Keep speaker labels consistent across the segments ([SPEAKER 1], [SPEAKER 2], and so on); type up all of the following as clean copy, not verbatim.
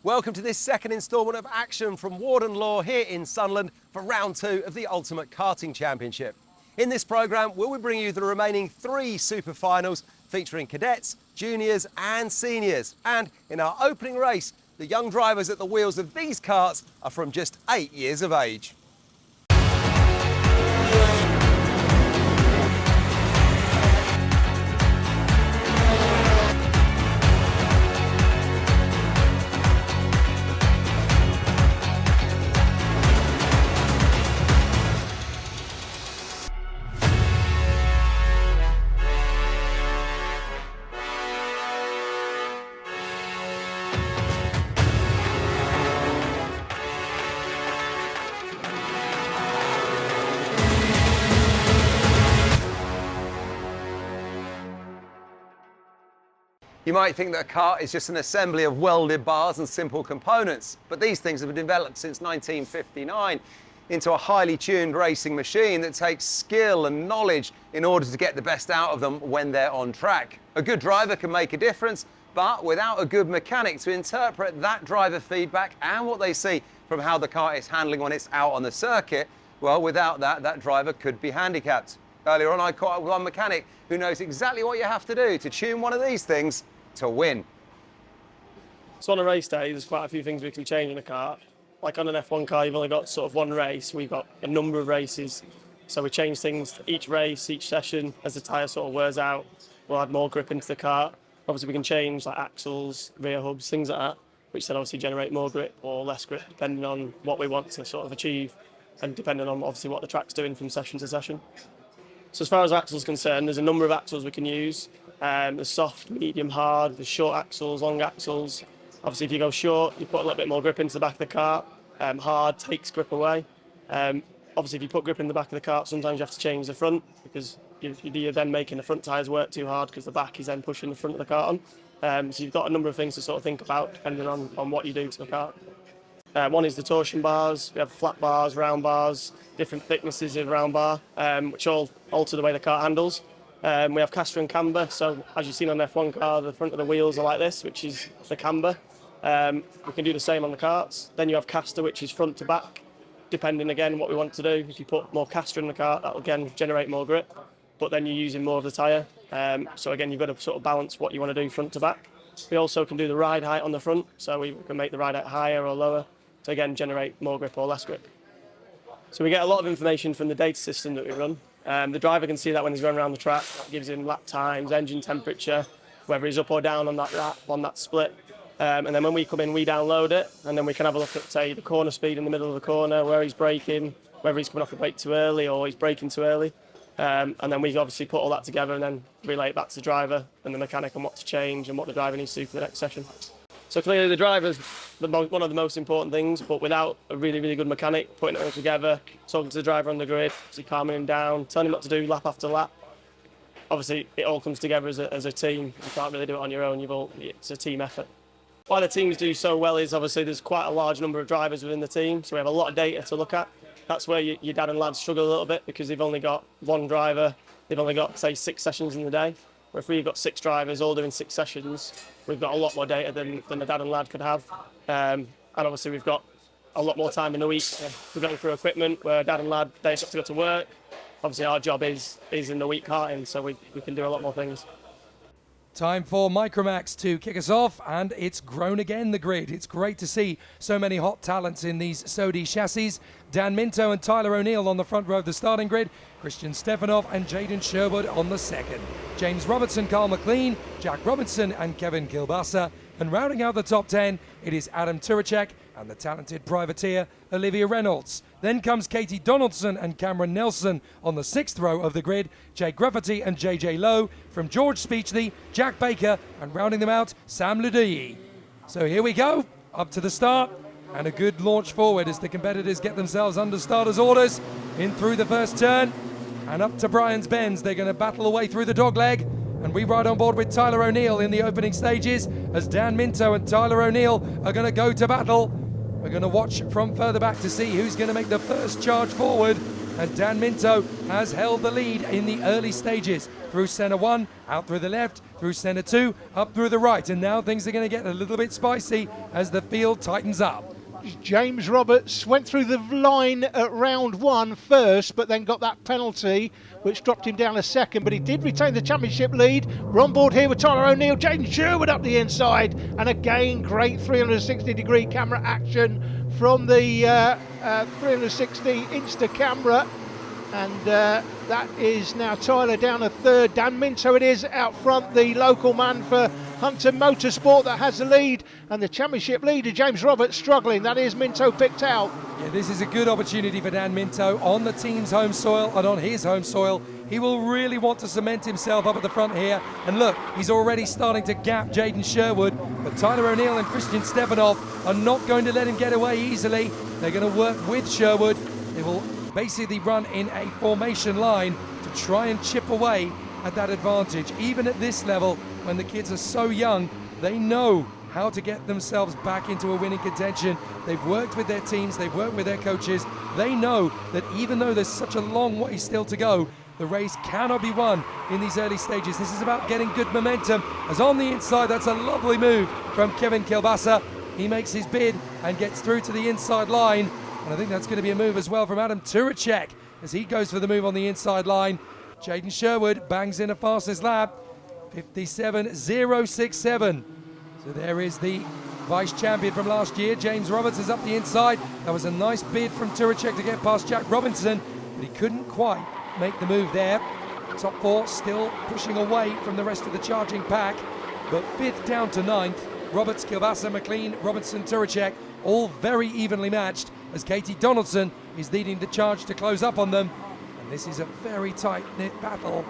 [SPEAKER 1] Welcome to this second instalment of action from Warden Law here in Sunderland for round 2 of the Ultimate Karting Championship. In this programme, we'll be bringing you the remaining 3 super finals featuring cadets, juniors and seniors. And in our opening race, the young drivers at the wheels of these karts are from just 8 years of age. You might think that a kart is just an assembly of welded bars and simple components, but these things have been developed since 1959 into a highly tuned racing machine that takes skill and knowledge in order to get the best out of them when they're on track. A good driver can make a difference, but without a good mechanic to interpret that driver feedback and what they see from how the kart is handling when it's out on the circuit, well, without that, that driver could be handicapped. Earlier on, I caught up with one mechanic who knows exactly what you have to do to tune one of these things to win.
[SPEAKER 2] So on a race day, there's quite a few things we can change in a kart. Like on an F1 car, you've only got sort of one race. We've got a number of races. So we change things each race, each session. As the tyre sort of wears out, we'll add more grip into the kart. Obviously we can change like axles, rear hubs, things like that, which then obviously generate more grip or less grip, depending on what we want to sort of achieve and depending on obviously what the track's doing from session to session. So as far as axles concerned, there's a number of axles we can use. There's soft, medium, hard, there's short axles, long axles. Obviously if you go short, you put a little bit more grip into the back of the kart. Hard takes grip away. Obviously if you put grip in the back of the kart, sometimes you have to change the front because you're then making the front tyres work too hard because the back is then pushing the front of the kart on. So you've got a number of things to sort of think about depending on what you do to the kart. One is the torsion bars. We have flat bars, round bars, different thicknesses of round bar, which all alter the way the kart handles. We have caster and camber, so as you've seen on the F1 car, the front of the wheels are like this, which is the camber. We can do the same on the karts. Then you have caster, which is front to back, depending again what we want to do. If you put more caster in the kart, that will again generate more grip, but then you're using more of the tyre. So again, you've got to sort of balance what you want to do front to back. We also can do the ride height on the front, so we can make the ride height higher or lower to again generate more grip or less grip. So we get a lot of information from the data system that we run. The driver can see that when he's going around the track. That gives him lap times, engine temperature, whether he's up or down on that lap, on that split. And then when we come in, we download it, and then we can have a look at, say, the corner speed in the middle of the corner, where he's braking, whether he's coming off the brake too early or he's braking too early. And then we obviously put all that together and then relay it back to the driver and the mechanic on what to change and what the driver needs to do for the next session. So clearly the driver's one of the most important things, but without a really, really good mechanic, putting it all together, talking to the driver on the grid, obviously calming him down, telling him what to do lap after lap. Obviously it all comes together as a team. You can't really do it on your own, it's a team effort. Why the teams do so well is obviously there's quite a large number of drivers within the team, so we have a lot of data to look at. That's where your dad and lads struggle a little bit because they've only got one driver, they've only got, say, 6 sessions in the day. Where if we've got 6 drivers all doing 6 sessions, we've got a lot more data than the dad and lad could have. And obviously we've got a lot more time in the week. We're going through equipment where dad and lad, they've got to go to work. Obviously our job is in the week karting, so we can do a lot more things.
[SPEAKER 3] Time for Micromax to kick us off, and it's grown again, the grid. It's great to see so many hot talents in these Sodi chassis. Dan Minto and Tyler O'Neill on the front row of the starting grid, Christian Stefanov and Jaden Sherwood on the second. James Robertson, Carl McLean, Jack Robinson and Kevin Kilbasa. And rounding out the top 10, it is Adam Turacek and the talented privateer Olivia Reynolds. Then comes Katie Donaldson and Cameron Nelson on the 6th row of the grid, Jake Grafferty and JJ Lowe from George Speechley, Jack Baker, and rounding them out, Sam Ludiyi. So here we go, up to the start, and a good launch forward as the competitors get themselves under starters' orders, in through the first turn, and up to Brian's Bends. They're going to battle away through the dogleg, and we ride on board with Tyler O'Neill in the opening stages as Dan Minto and Tyler O'Neill are going to go to battle. We're going to watch from further back to see who's going to make the first charge forward. and Dan Minto has held the lead in the early stages. Through centre 1, out through the left, through centre 2, up through the right, and now things are going to get a little bit spicy as the field tightens up.
[SPEAKER 4] James Roberts went through the line at round 1 first, but then got that penalty, which dropped him down a second, but he did retain the championship lead. We're on board here with Tyler O'Neill, Jaden Sherwood up the inside, and again, great 360-degree camera action from the 360 Insta camera. And that is now Tyler down a third. Dan Minto it is out front, the local man for Hunter Motorsport that has the lead, and the championship leader James Roberts struggling. That is Minto picked out.
[SPEAKER 3] Yeah, this is a good opportunity for Dan Minto on the team's home soil and on his home soil. He will really want to cement himself up at the front here, and look, he's already starting to gap Jaden Sherwood, but Tyler O'Neill and Christian Stefanov are not going to let him get away easily. They're going to work with Sherwood. They will basically run in a formation line to try and chip away at that advantage. Even at this level, when the kids are so young, they know how to get themselves back into a winning contention. They've worked with their teams, they've worked with their coaches. They know that even though there's such a long way still to go, the race cannot be won in these early stages. This is about getting good momentum. As on the inside, that's a lovely move from Kevin Kilbasa. He makes his bid and gets through to the inside line. And I think that's going to be a move as well from Adam Turacek as he goes for the move on the inside line. Jaden Sherwood bangs in a fastest lap, 57.067. So there is the vice champion from last year. James Roberts is up the inside. That was a nice bid from Turacek to get past Jack Robinson, but he couldn't quite make the move there. Top 4 still pushing away from the rest of the charging pack, but 5th down to 9th. Roberts, Kilbasa, McLean, Robinson, Turacek, all very evenly matched, as Katie Donaldson is leading the charge to close up on them. And this is a very tight-knit battle.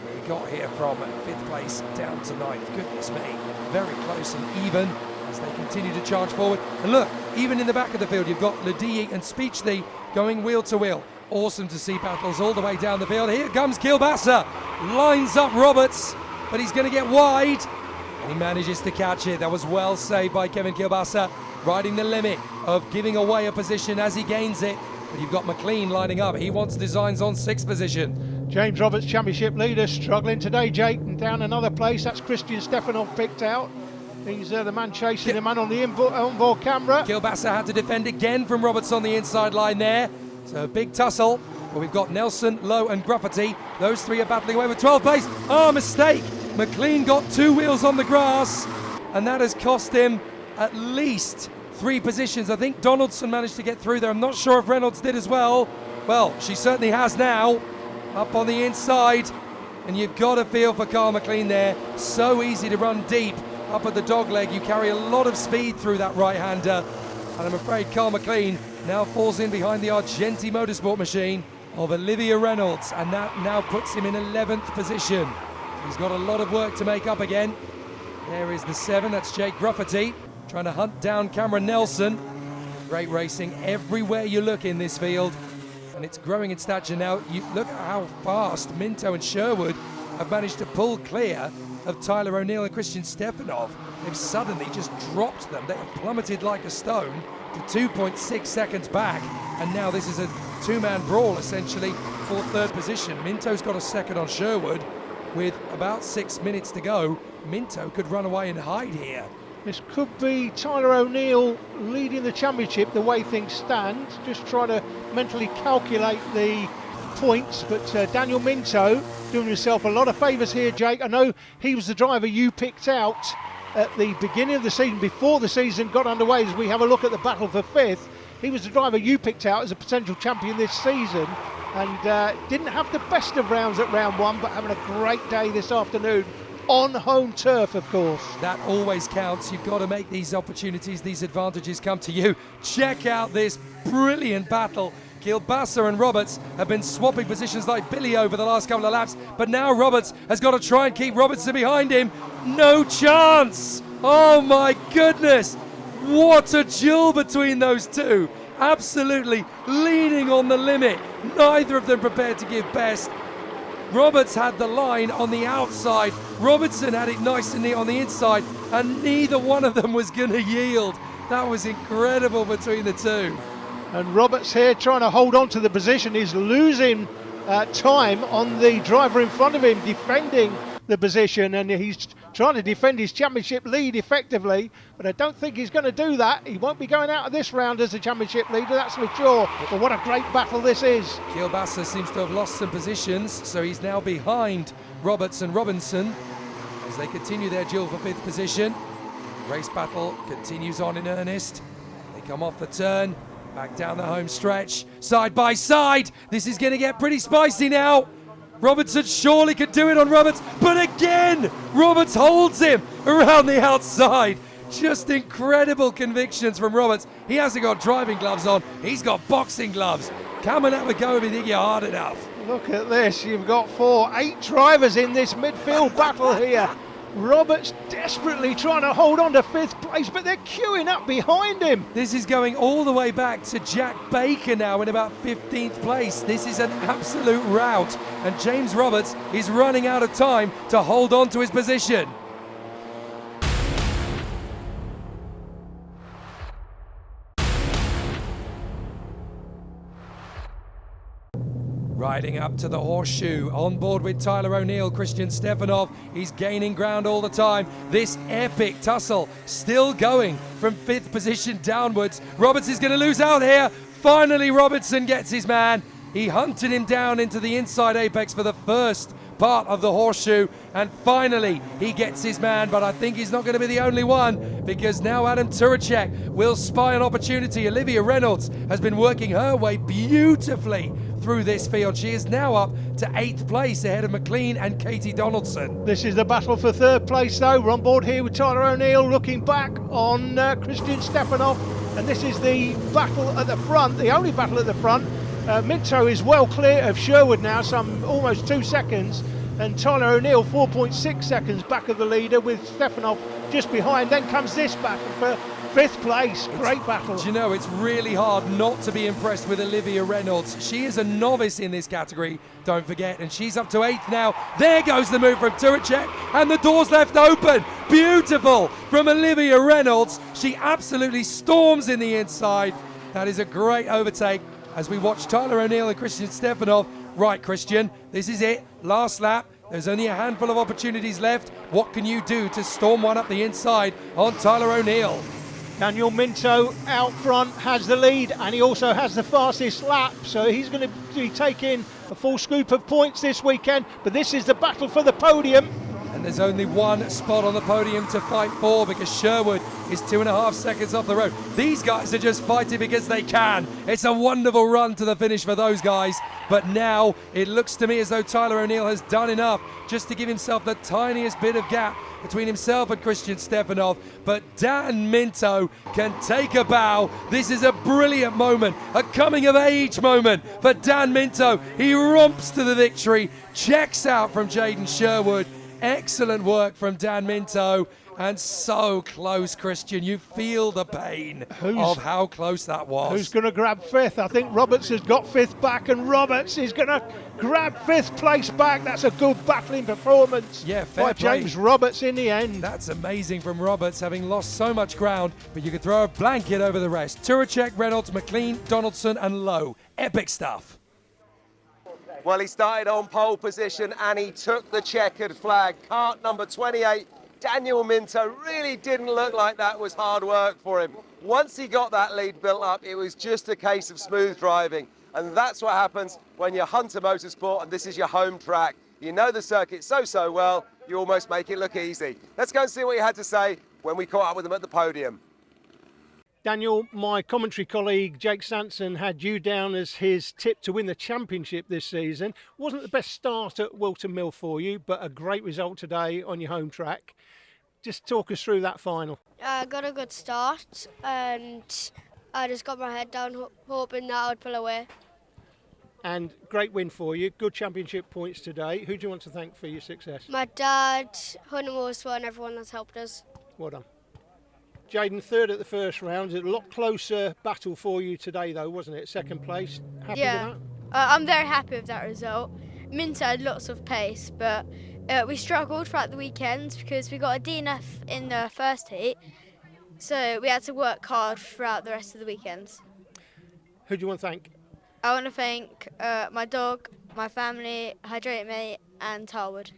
[SPEAKER 3] We got here from 5th place down to 9th. Goodness me, very close and even as they continue to charge forward. And look, even in the back of the field, you've got Ladie and Speechley going wheel to wheel. Awesome to see battles all the way down the field. Here comes Kilbasa, lines up Roberts, but he's going to get wide. And he manages to catch it. That was well saved by Kevin Kilbasa, riding the limit of giving away a position as he gains it. But you've got McLean lining up. He wants designs on 6th position.
[SPEAKER 4] James Roberts, championship leader, struggling today, Jake, and down another place. That's Christian Stefanov picked out. He's the man chasing the man on the onboard camera.
[SPEAKER 3] Kilbasa had to defend again from Roberts on the inside line there. So a big tussle. But we've got Nelson, Lowe and Gruffety. Those 3 are battling away with 12th place. Oh, mistake. McLean got 2 wheels on the grass, and that has cost him at least 3 positions. I think Donaldson managed to get through there. I'm not sure if Reynolds did as well. Well, she certainly has now. Up on the inside, and you've got to feel for Carl McLean there. So easy to run deep up at the dog leg. You carry a lot of speed through that right-hander, and I'm afraid Carl McLean now falls in behind the Argenti Motorsport machine of Olivia Reynolds, and that now puts him in 11th position. He's got a lot of work to make up again. There is the 7, that's Jake Gruffety, trying to hunt down Cameron Nelson. Great racing everywhere you look in this field, and it's growing in stature now. You look at how fast Minto and Sherwood have managed to pull clear of Tyler O'Neill and Christian Stefanov. They've suddenly just dropped them. They have plummeted like a stone to 2.6 seconds back, and now this is a 2-man brawl essentially for 3rd position. Minto's got a second on Sherwood. With about 6 minutes to go, Minto could run away and hide here.
[SPEAKER 4] This could be Tyler O'Neill leading the championship the way things stand. Just trying to mentally calculate the points, but Daniel Minto doing himself a lot of favours here, Jake. I know he was the driver you picked out at the beginning of the season, before the season got underway, as we have a look at the battle for 5th. He was the driver you picked out as a potential champion this season, and didn't have the best of rounds at round 1, but having a great day this afternoon on home turf, of course.
[SPEAKER 3] That always counts. You've got to make these opportunities, these advantages come to you. Check out this brilliant battle. Kilbasa and Roberts have been swapping positions like Billy over the last couple of laps, but now Roberts has got to try and keep Robertson behind him. No chance! Oh my goodness! What a duel between those two. Absolutely leaning on the limit. Neither of them prepared to give best. Roberts had the line on the outside. Robertson had it nice and neat on the inside, and neither one of them was going to yield. That was incredible between the two.
[SPEAKER 4] And Roberts here trying to hold on to the position. He's losing time on the driver in front of him, defending the position, and he's trying to defend his championship lead effectively, but I don't think he's going to do that. He won't be going out of this round as a championship leader, that's for sure. But what a great battle this is.
[SPEAKER 3] Kielbasa seems to have lost some positions, so he's now behind Roberts and Robinson as they continue their duel for 5th position. Race battle continues on in earnest. They come off the turn, back down the home stretch, side by side. This is going to get pretty spicy now. Robertson surely could do it on Roberts, but again, Roberts holds him around the outside. Just incredible convictions from Roberts. He hasn't got driving gloves on, he's got boxing gloves. Come and have a go if you think you're hard enough.
[SPEAKER 4] Look at this, you've got 8 drivers in this midfield battle here. Roberts desperately trying to hold on to 5th place, but they're queuing up behind him.
[SPEAKER 3] This is going all the way back to Jack Baker now in about 15th place. This is an absolute rout, and James Roberts is running out of time to hold on to his position. Riding up to the horseshoe, on board with Tyler O'Neill, Christian Stefanov. He's gaining ground all the time. This epic tussle still going from 5th position downwards. Roberts is going to lose out here. Finally, Robertson gets his man. He hunted him down into the inside apex for the first part of the horseshoe, and finally he gets his man, but I think he's not going to be the only one, because now Adam Turacek will spy an opportunity. Olivia Reynolds has been working her way beautifully through this field. She is now up to 8th place ahead of McLean and Katie Donaldson.
[SPEAKER 4] This is the battle for 3rd place though. We're on board here with Tyler O'Neill looking back on Christian Stefanov, and this is the battle at the front, the only battle at the front. Minto is well clear of Sherwood now, some almost 2 seconds, and Tyler O'Neill 4.6 seconds back of the leader with Stefanov just behind. Then comes this battle for 5th place. Great battle.
[SPEAKER 3] Do you know, it's really hard not to be impressed with Olivia Reynolds. She is a novice in this category, don't forget, and she's up to 8th now. There goes the move from Turacek, and the door's left open. Beautiful from Olivia Reynolds. She absolutely storms in the inside. That is a great overtake as we watch Tyler O'Neill and Christian Stefanov. Right, Christian, this is it. Last lap. There's only a handful of opportunities left. What can you do to storm one up the inside on Tyler O'Neill?
[SPEAKER 4] Daniel Minto out front has the lead, and he also has the fastest lap, so he's going to be taking a full scoop of points this weekend. But this is the battle for the podium.
[SPEAKER 3] And there's only one spot on the podium to fight for, because Sherwood is 2.5 seconds off the road. These guys are just fighting because they can. It's a wonderful run to the finish for those guys. But now it looks to me as though Tyler O'Neill has done enough just to give himself the tiniest bit of gap between himself and Christian Stefanov. But Dan Minto can take a bow. This is a brilliant moment, a coming of age moment for Dan Minto. He romps to the victory, checks out from Jaden Sherwood. Excellent work from Dan Minto, and so close, Christian. You feel the pain of how close that was.
[SPEAKER 4] Who's going to grab 5th? I think Roberts has got 5th back, and Roberts is going to grab 5th place back. That's a good battling performance by James Roberts in the end.
[SPEAKER 3] That's amazing from Roberts, having lost so much ground, but you could throw a blanket over the rest. Turacek, Reynolds, McLean, Donaldson and Lowe. Epic stuff.
[SPEAKER 1] Well, he started on pole position and he took the checkered flag. Kart number 28, Daniel Minto, really didn't look like that was hard work for him. Once he got that lead built up, it was just a case of smooth driving. And that's what happens when you're Hunter Motorsport and this is your home track. You know the circuit so well, you almost make it look easy. Let's go and see what he had to say when we caught up with him at the podium.
[SPEAKER 4] Daniel, my commentary colleague Jake Sanson had you down as his tip to win the championship this season. Wasn't the best start at Wilton Mill for you, but a great result today on your home track. Just talk us through that final.
[SPEAKER 5] I got a good start and I just got my head down hoping that I would pull away.
[SPEAKER 4] And great win for you, good championship points today. Who do you want to thank for your success?
[SPEAKER 5] My dad, Hunter Motorsport and everyone that's helped us.
[SPEAKER 4] Well done. Jaden, 3rd at the first round. A lot closer battle for you today, though, wasn't it? 2nd place. Happy with that?
[SPEAKER 6] I'm very happy with that result. Minto had lots of pace, but we struggled throughout the weekends because we got a DNF in the first heat, so we had to work hard throughout the rest of the weekends.
[SPEAKER 4] Who do you want to thank?
[SPEAKER 6] I want to thank my dog, my family, Hydrate Mate and Tarwood.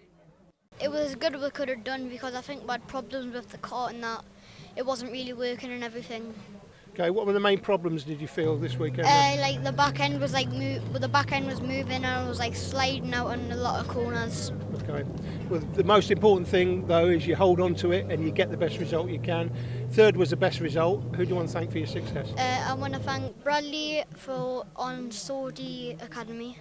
[SPEAKER 5] It was as good as we could have done because I think we had problems with the kart and that it wasn't really working and everything.
[SPEAKER 4] Okay, what were the main problems did you feel this weekend? then?
[SPEAKER 5] Like the back end was the back end was moving and it was like sliding out in a lot of corners.
[SPEAKER 4] Okay. Well, the most important thing though is you hold on to it and you get the best result you can. Third was the best result. Who do you want to thank for your success?
[SPEAKER 5] I want to thank Bradley on Saudi Academy.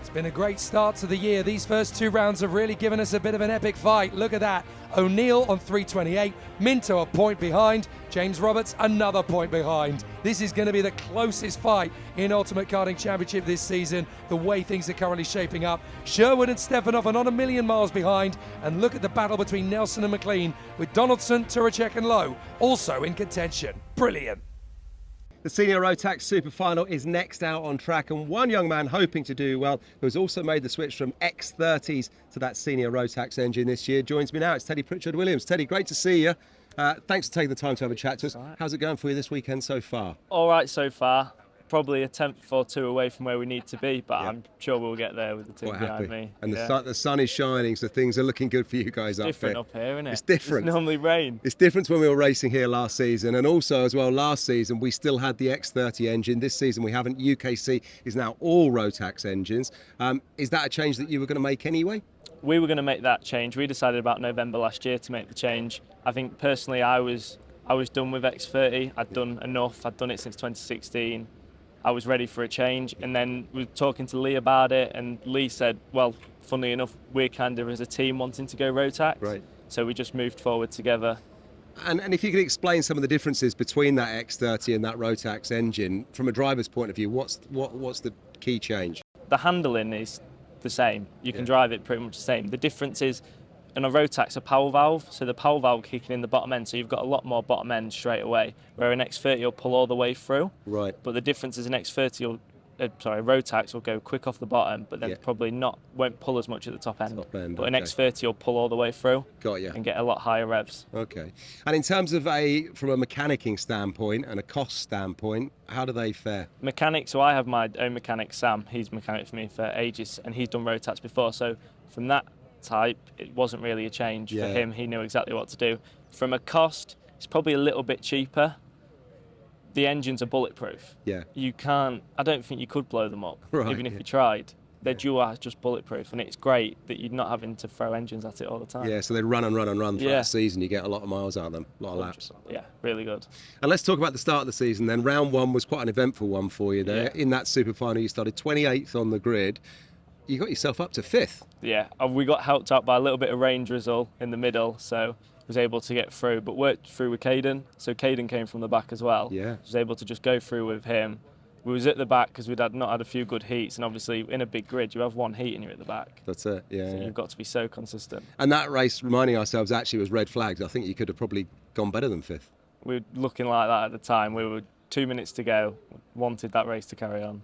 [SPEAKER 3] It's been a great start to the year. These first 2 rounds have really given us a bit of an epic fight. Look at that. O'Neill on 3:28, Minto a point behind, James Roberts another point behind. This is going to be the closest fight in Ultimate Karting Championship this season, the way things are currently shaping up. Sherwood and Stefanov are not a million miles behind, and look at the battle between Nelson and McLean, with Donaldson, Turacek and Lowe also in contention. Brilliant.
[SPEAKER 1] The Senior Rotax Super Final is next out on track, and one young man hoping to do well, who has also made the switch from X30s to that Senior Rotax engine this year, joins me now. It's Teddy Pritchard-Williams. Teddy, great to see you. Thanks for taking the time to have a chat to us. Right. How's it going for you this weekend so far?
[SPEAKER 7] All right so far. Probably a tenth or two away from where we need to be, but yeah. I'm sure we'll get there with the team behind me.
[SPEAKER 1] And the sun is shining, so things are looking good for you guys up here.
[SPEAKER 7] It's different up here, isn't it?
[SPEAKER 1] It's different.
[SPEAKER 7] It's normally rain.
[SPEAKER 1] It's different to when we were racing here last season, and also as well last season we still had the X30 engine. This season we haven't. UKC is now all Rotax engines. Is that a change that you were going to make anyway?
[SPEAKER 7] We were going to make that change. We decided about November last year to make the change. I think personally I was done with X30. I'd done enough. I'd done it since 2016. I was ready for a change, and then we were talking to Lee about it, and Lee said, well, funnily enough, we're kind of as a team wanting to go Rotax. Right. So we just moved forward together.
[SPEAKER 1] And if you could explain some of the differences between that X30 and that Rotax engine, from a driver's point of view, what's the key change?
[SPEAKER 7] The handling is the same. You can drive it pretty much the same. The difference is, in a Rotax, a power valve, so the power valve kicking in the bottom end, so you've got a lot more bottom end straight away, where an X30 will pull all the way through. Right. But the difference is an X30 Rotax will go quick off the bottom, but then probably won't pull as much at the top end. But an X30 will pull all the way through. Got you. And get a lot higher revs.
[SPEAKER 1] Okay. And in terms of from a mechanicking standpoint and a cost standpoint, how do they fare?
[SPEAKER 7] Mechanic, so I have my own mechanic, Sam. He's mechanic for me for ages, and he's done Rotax before. So from that type, it wasn't really a change for him. He knew exactly what to do. From a cost, it's probably a little bit cheaper. The engines are bulletproof. Yeah. You can't, I don't think you could blow them up, even if you tried. They're just bulletproof, and it's great that you're not having to throw engines at it all the time.
[SPEAKER 1] Yeah, so they run and run and run throughout the season. You get a lot of miles out of them, a lot of laps.
[SPEAKER 7] Yeah, really good.
[SPEAKER 1] And let's talk about the start of the season then. Round 1 was quite an eventful one for you there. In that super final, you started 28th on the grid. You got yourself up to 5th.
[SPEAKER 7] Yeah, we got helped out by a little bit of rain drizzle in the middle, so was able to get through, but worked through with Caden. So Caden came from the back as well. Yeah. Was able to just go through with him. We was at the back because we'd not had a few good heats, and obviously in a big grid you have one heat and you're at the back.
[SPEAKER 1] That's it, yeah.
[SPEAKER 7] So you've got to be so consistent.
[SPEAKER 1] And that race, reminding ourselves, actually was red flags. I think you could have probably gone better than 5th.
[SPEAKER 7] We were looking like that at the time. We were 2 minutes to go, wanted that race to carry on.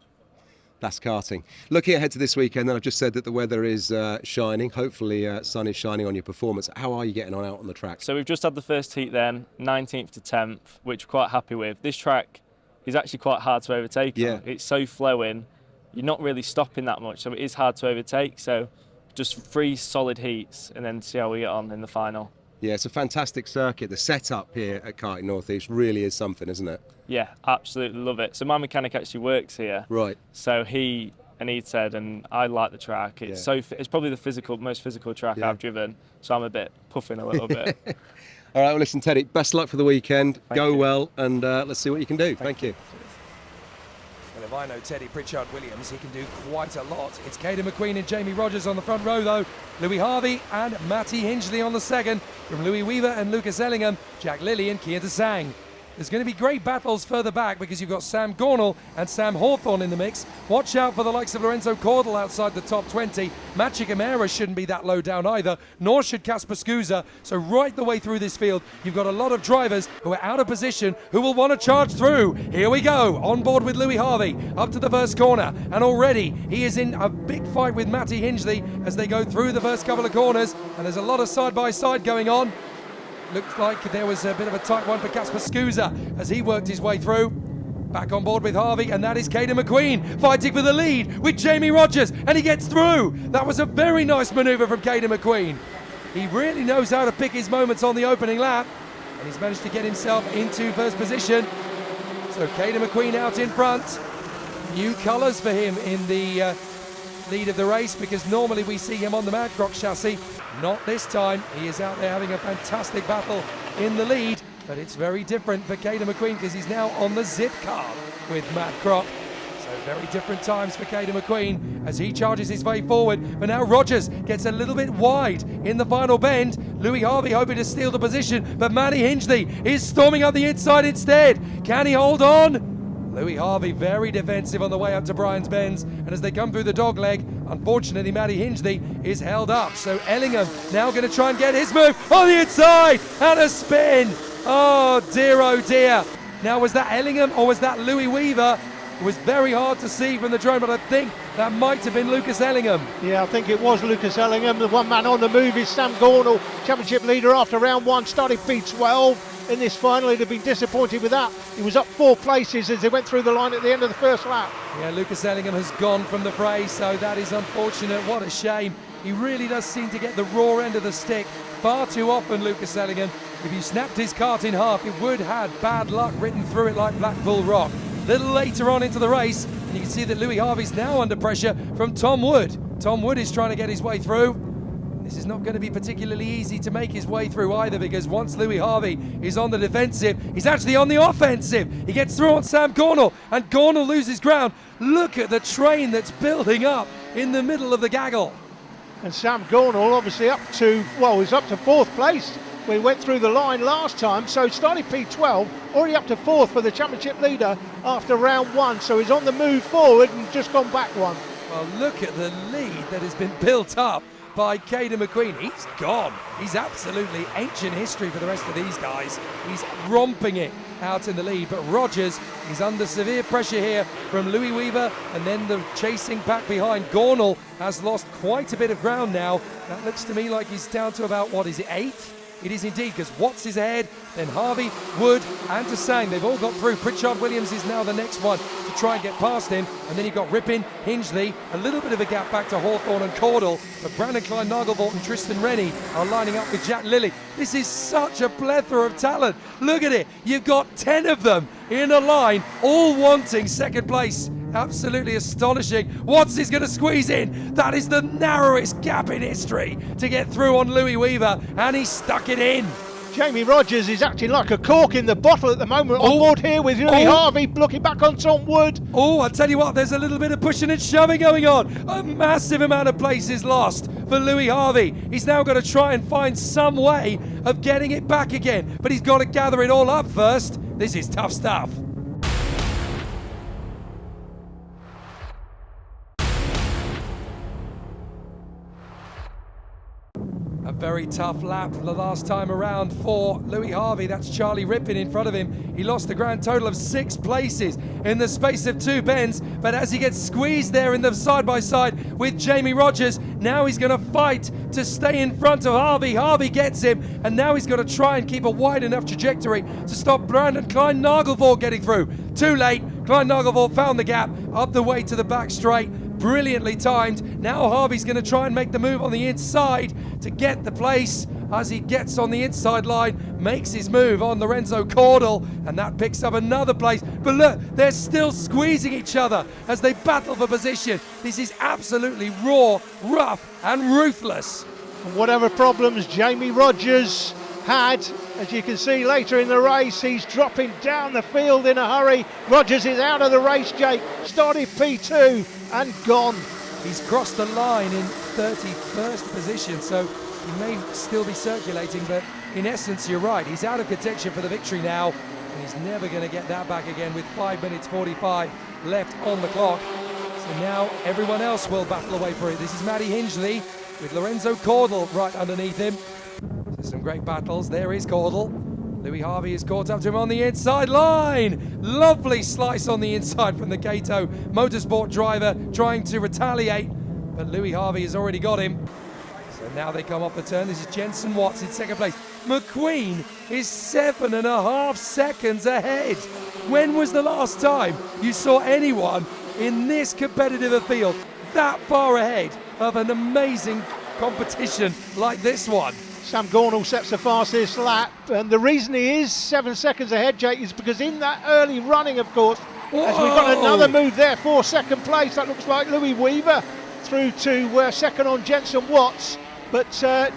[SPEAKER 1] That's karting. Looking ahead to this weekend, then I've just said that the weather is shining. Hopefully sun is shining on your performance. How are you getting on out on the track?
[SPEAKER 7] So we've just had the first heat then, 19th to 10th, which we're quite happy with. This track is actually quite hard to overtake. Yeah. It's so flowing. You're not really stopping that much, so it is hard to overtake. So just 3 solid heats and then see how we get on in the final.
[SPEAKER 1] Yeah, it's a fantastic circuit. The setup here at Karting North East really is something, isn't it?
[SPEAKER 7] Yeah, absolutely love it. So my mechanic actually works here. Right. So he said, and I like the track. It's it's probably the most physical track I've driven. So I'm a bit puffing a little bit.
[SPEAKER 1] All right, well, listen, Teddy, best luck for the weekend. Go well, and let's see what you can do. Thank you.
[SPEAKER 3] Well, if I know Teddy Pritchard-Williams, he can do quite a lot. It's Caden McQueen and Jamie Rogers on the front row, though. Louis Harvey and Matty Hingley on the second. From Louis Weaver and Lucas Ellingham, Jack Lilly and Kian Sang. There's going to be great battles further back because you've got Sam Gornall and Sam Hawthorne in the mix. Watch out for the likes of Lorenzo Cordell outside the top 20. Maciej Amera shouldn't be that low down either, nor should Kasper Skuza. So right the way through this field, you've got a lot of drivers who are out of position who will want to charge through. Here we go, on board with Louis Harvey, up to the first corner. And already he is in a big fight with Matty Hingley as they go through the first couple of corners. And there's a lot of side-by-side going on. Looked like there was a bit of a tight one for Kasper Skuza as he worked his way through. Back on board with Harvey, and that is Caden McQueen fighting for the lead with Jamie Rogers, and he gets through. That was a very nice manoeuvre from Caden McQueen. He really knows how to pick his moments on the opening lap, and he's managed to get himself into first position. So Caden McQueen out in front. New colours for him in the lead of the race, because normally we see him on the Mad Croc chassis. Not this time. He is out there having a fantastic battle in the lead, but it's very different for Caden McQueen because he's now on the Zip car with Mad Croc. So very different times for Caden McQueen as he charges his way forward. But now Rogers gets a little bit wide in the final bend. Louis Harvey hoping to steal the position, but Matty Hingley is storming up the inside instead. Can he hold on? Louis Harvey very defensive on the way up to Brian's Bends, and as they come through the dog leg, unfortunately Matty Hingley is held up. So Ellingham now going to try and get his move on the inside, and a spin. Oh dear. Now was that Ellingham or was that Louis Weaver? It was very hard to see from the drone, but I think that might have been Lucas Ellingham.
[SPEAKER 4] Yeah, I think it was Lucas Ellingham. The one man on the move is Sam Gornall, championship leader after round one, started P12. In this final, he'd have been disappointed with that. He was up 4 places as they went through the line at the end of the first lap. Yeah,
[SPEAKER 3] Lucas Ellingham has gone from the fray, so that is unfortunate. What a shame. He really does seem to get the raw end of the stick far too often, Lucas Ellingham. If you snapped his kart in half, it would have bad luck written through it like Blackpool Rock. A little later on into the race, and you can see that Louis Harvey's now under pressure from Tom Wood. Tom Wood is trying to get his way through. This is not going to be particularly easy to make his way through either, because once Louis Harvey is on the defensive, he's actually on the offensive. He gets through on Sam Gornall, and Gornall loses ground. Look at the train that's building up in the middle of the gaggle.
[SPEAKER 4] And Sam Gornall obviously up to, well, he's up to 4th place when he went through the line last time, so started P12, already up to 4th for the championship leader after round 1, so he's on the move forward and just gone back one.
[SPEAKER 3] Well, look at the lead that has been built up by Caden McQueen. He's gone. He's absolutely ancient history for the rest of these guys. He's romping it out in the lead, but Rogers is under severe pressure here from Louis Weaver, and then the chasing pack behind. Gornall has lost quite a bit of ground now. That looks to me like he's down to about, what is it, 8th? It is indeed, because Watts is ahead, then Harvey, Wood and Tassang. They've all got through. Pritchard Williams is now the next one to try and get past him. And then you've got Rippin, Hingley, a little bit of a gap back to Hawthorne and Caudle. But Brandon Klein, Nagelvoort and Tristan Rennie are lining up with Jack Lilly. This is such a plethora of talent. Look at it. You've got 10 of them in a line, all wanting second place. Absolutely astonishing. Watts is going to squeeze in. That is the narrowest gap in history to get through on Louis Weaver, and he stuck it in.
[SPEAKER 4] Jamie Rogers is acting like a cork in the bottle at the moment. On board here with Louis Harvey, looking back on Tom Wood.
[SPEAKER 3] Oh, I tell you what, there's a little bit of pushing and shoving going on. A massive amount of places lost for Louis Harvey. He's now got to try and find some way of getting it back again, but he's got to gather it all up first. This is tough stuff. A very tough lap the last time around for Louis Harvey. That's Charlie Rippin in front of him. He lost a grand total of 6 places in the space of 2 bends, but as he gets squeezed there in the side-by-side with Jamie Rogers, now he's going to fight to stay in front of Harvey. Harvey gets him, and now he's got to try and keep a wide enough trajectory to stop Brandon Klein Nagelvoort getting through. Too late. Klein Nagelvoort found the gap up the way to the back straight. Brilliantly timed. Now Harvey's going to try and make the move on the inside to get the place as he gets on the inside line, makes his move on Lorenzo Caudle, and that picks up another place. But look, they're still squeezing each other as they battle for position. This is absolutely raw, rough and ruthless.
[SPEAKER 4] And whatever problems Jamie Rogers had, as you can see later in the race, he's dropping down the field in a hurry. Rogers is out of the race, Jake. Started P2 and gone.
[SPEAKER 3] He's crossed the line in 31st position, so he may still be circulating, but in essence, you're right. He's out of contention for the victory now, and he's never going to get that back again with 5 minutes 45 left on the clock. So now everyone else will battle away for it. This is Matty Hingley with Lorenzo Caudle right underneath him. So some great battles. There is Caudle. Louis Harvey is caught up to him on the inside line. Lovely slice on the inside from the Cato Motorsport driver trying to retaliate, but Louis Harvey has already got him. So now they come off the turn. This is Jensen Watts in second place. McQueen is 7.5 seconds ahead When was the last time you saw anyone in this competitive a field that far ahead of an amazing competition like this one?
[SPEAKER 4] Sam Gornall sets the fastest lap, and the reason he is 7 seconds ahead, Jake, is because in that early running, of course, as we've got another move there for second place, that looks like Louis Weaver through to second on Jenson Watts. But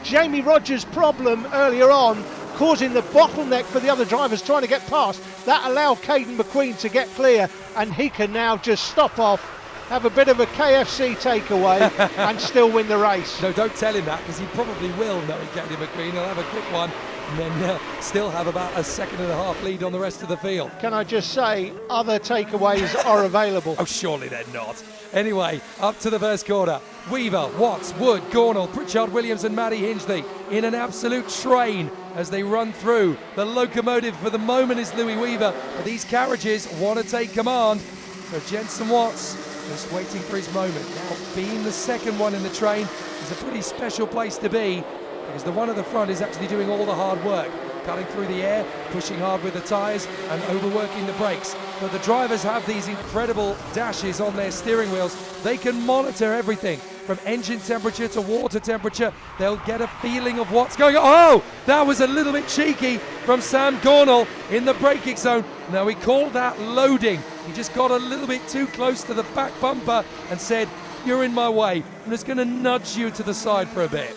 [SPEAKER 4] Jamie Rogers' problem earlier on, causing the bottleneck for the other drivers trying to get past, that allowed Caden McQueen to get clear, and he can now just stop off, have a bit of a KFC takeaway and still win the race.
[SPEAKER 3] No, don't tell him that, because he probably will, knowing Caden McQueen. He'll have a quick one and then still have about a 1.5 seconds lead on the rest of the field.
[SPEAKER 4] Can I just say, other takeaways are available.
[SPEAKER 3] Oh, surely they're not. Anyway, up to the first corner. Weaver, Watts, Wood, Gornall, Pritchard Williams and Matty Hingley in an absolute train as they run through. The locomotive for the moment is Louis Weaver, but these carriages want to take command. So Jenson Watts just waiting for his moment. Now, being the second one in the train is a pretty special place to be, because the one at the front is actually doing all the hard work, cutting through the air, pushing hard with the tyres and overworking the brakes. But the drivers have these incredible dashes on their steering wheels. They can monitor everything from engine temperature to water temperature. They'll get a feeling of what's going on. Oh, that was a little bit cheeky from Sam Gornall in the braking zone. Now, we call that loading. He just got a little bit too close to the back bumper and said, "You're in my way. I'm just going to nudge you to the side for a bit."